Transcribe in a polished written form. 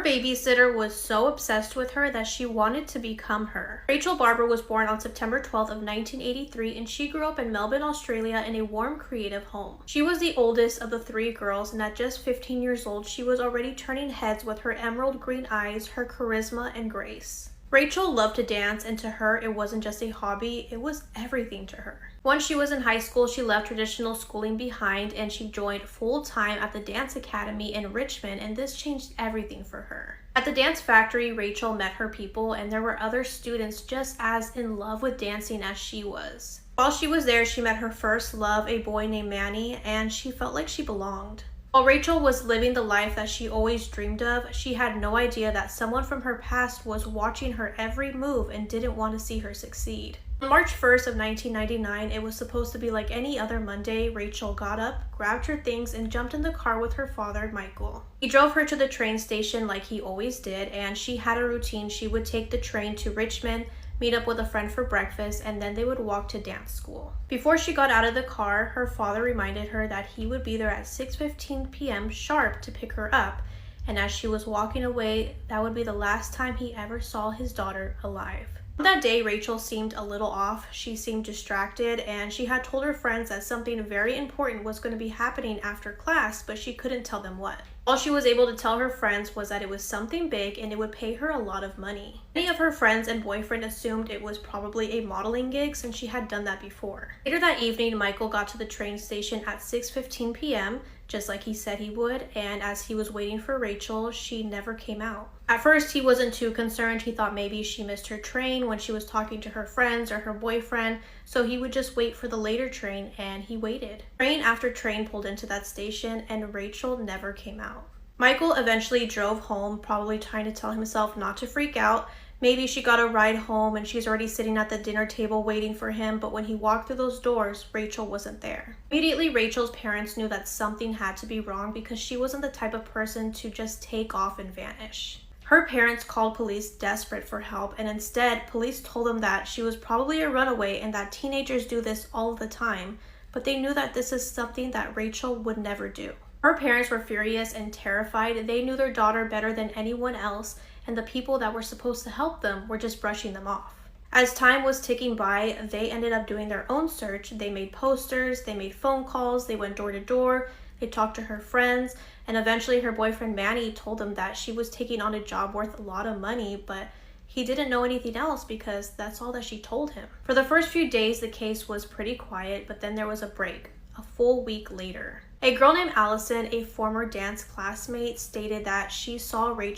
Her babysitter was so obsessed with her that she wanted to become her. Rachel Barber was born on September 12th of 1983, and she grew up in Melbourne, Australia in a warm, creative home. She was the oldest of the three girls, and at just 15 years old, she was already turning heads with her emerald green eyes, her charisma, and grace. Rachel loved to dance, and to her, it wasn't just a hobby, it was everything to her. Once she was in high school, she left traditional schooling behind and she joined full-time at the Dance Academy in Richmond, and this changed everything for her. At the Dance Factory, Rachel met her people, and there were other students just as in love with dancing as she was. While she was there, she met her first love, a boy named Manny, and she felt like she belonged. While Rachel was living the life that she always dreamed of, she had no idea that someone from her past was watching her every move and didn't want to see her succeed. On March 1st of 1999, it was supposed to be like any other Monday. Rachel got up, grabbed her things, and jumped in the car with her father, Michael. He drove her to the train station like he always did, and she had a routine. She would take the train to Richmond, meet up with a friend for breakfast, and then they would walk to dance school. Before she got out of the car, her father reminded her that he would be there at 6:15 p.m. sharp to pick her up, and as she was walking away, that would be the last time he ever saw his daughter alive. That day, Rachel seemed a little off. She seemed distracted, and she had told her friends that something very important was going to be happening after class, but she couldn't tell them what. All she was able to tell her friends was that it was something big and it would pay her a lot of money. Many of her friends and boyfriend assumed it was probably a modeling gig since she had done that before. Later that evening, Michael got to the train station at 6:15 p.m., just like he said he would, and as he was waiting for Rachel, she never came out. At first, he wasn't too concerned. He thought maybe she missed her train when she was talking to her friends or her boyfriend, so he would just wait for the later train, and he waited. Train after train pulled into that station, and Rachel never came out. Michael eventually drove home, probably trying to tell himself not to freak out. Maybe she got a ride home and she's already sitting at the dinner table waiting for him, but when he walked through those doors, Rachel wasn't there. Immediately, Rachel's parents knew that something had to be wrong because she wasn't the type of person to just take off and vanish. Her parents called police desperate for help, and instead, police told them that she was probably a runaway and that teenagers do this all the time, but they knew that this is something that Rachel would never do. Her parents were furious and terrified. They knew their daughter better than anyone else, and the people that were supposed to help them were just brushing them off. As time was ticking by, they ended up doing their own search. They made posters, they made phone calls, they went door to door, they talked to her friends, and eventually her boyfriend Manny told them that she was taking on a job worth a lot of money, but he didn't know anything else because that's all that she told him. For the first few days, the case was pretty quiet, but then there was a break, a full week later. A girl named Allison, a former dance classmate, stated that she saw Rachel